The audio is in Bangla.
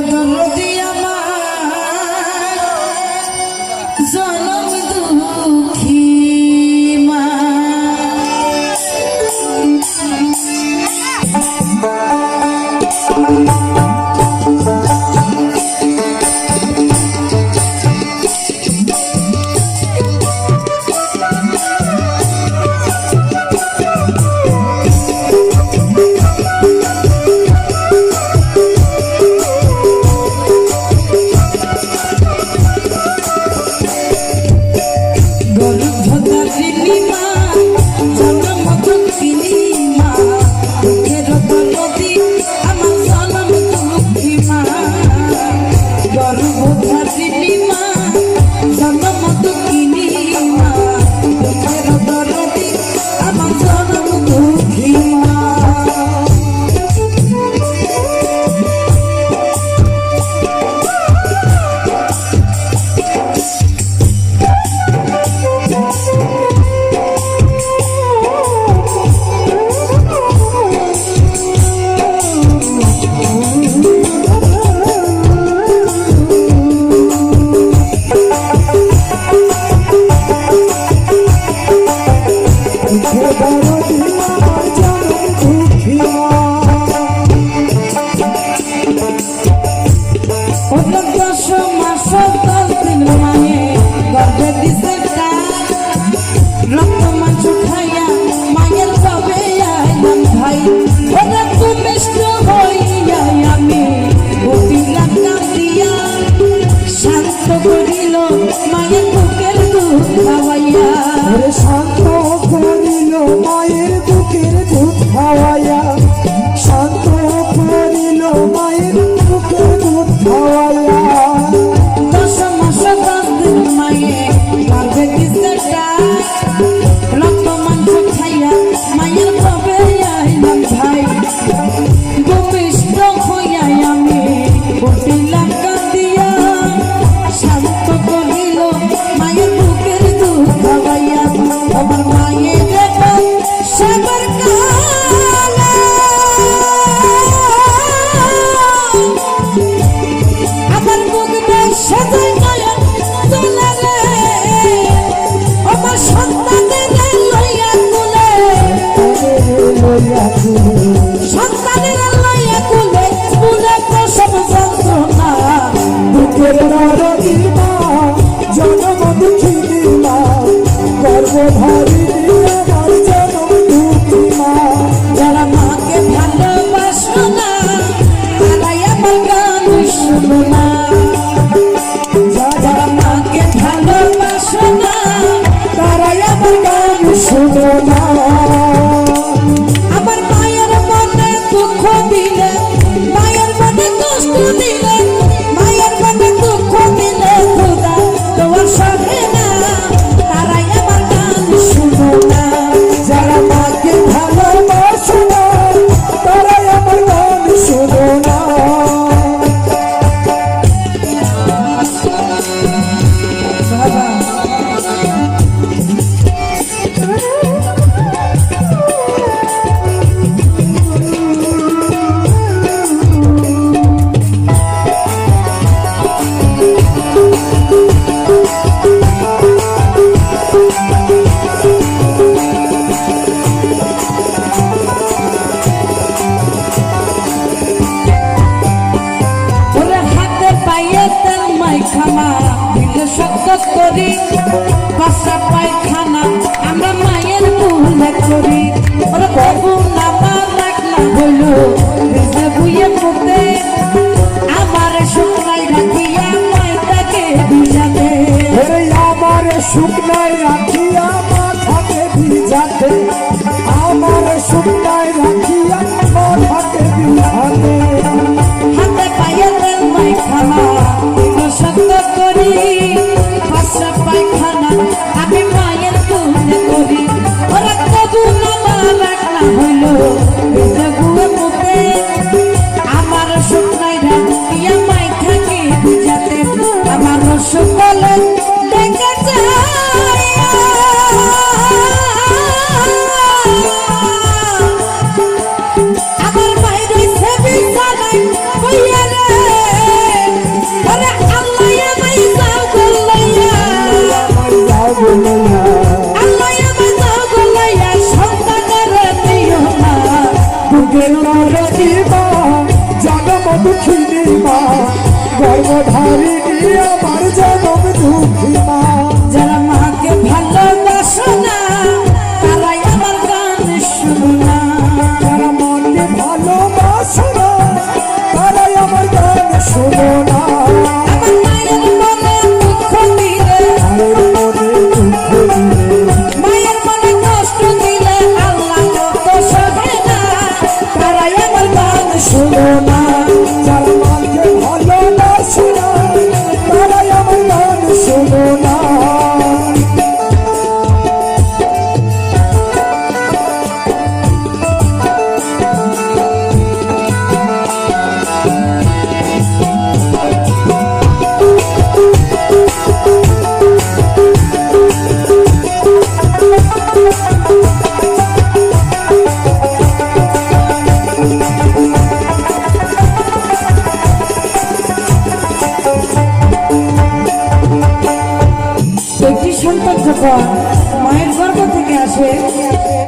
দরদি আমার জনম দুঃখী মা মায়ের বুকের দুধ খাওয়াইয়া শান্ত করিল মায়ের বুকের দুধ খাওয়াইয়া শান্ত করিল মায়ের বুকের দুধ খাওয়াইয়া 10 মাস 10 দিন মায়ে গর্ভে দিছে রক্ত মাংস খাইয়া মায়ের কবে আইলাম ভাই ভূমিষ্ঠ হইয়া আমি বটিলাম কাঁদিয়া শান্ত করিল মায়ের বুকের দুধ খাওয়াইয়া আমার মায়ের সাগর কালে আমার বুক সাজাই নয়ন তুলে রে আমার সন্তানের লইয়া তুলে সন্তানের লইয়া তুলে তুলে প্রসব যন্ত্রণা বুকের নরকি মা জনম দুঃখী মা গর্ভধারী আমার জনম দুঃখী মা যারা মাকে ভালোবাসো না তারাই আমার গান শুনো না যারা মাকে ভালোবাসো না তারাই আমার গান শুনো না আমার মায়ের মনে দুঃখ দিলে মায়ের মনে কষ্ট দিলে মায়ের মনে দুঃখ দিলে খোদা তোমার সহে না তারাই আমার গান শুনো না যারা মাকে ভালোবাসো না তারাই আমার গান শুনো না করি বাসা পায়খানা আমরা মায়ের ভুলে করি ওরা বাবু নামা রাখলা হইল বুয়ে পড়তে আমার শুকনাই রাখিয়া মাইটাকে ভিজাতে আমার শুকনাই রাখিয়া মাথাকে ভিজাতে আমার শুকনাই রাখিয়া মাথাকে ভিজাতে হাতে পায়ে তেল মাইখানা শক্ত করি পায়খানা ধরণী মা জনম দুঃখিনী মা গর্ভধারিণী আমার জনম দুঃখী মা যারা মাকে ভালোবাসো না তারাই আমার গান শুনো না যারা মাকে ভালোবাসো না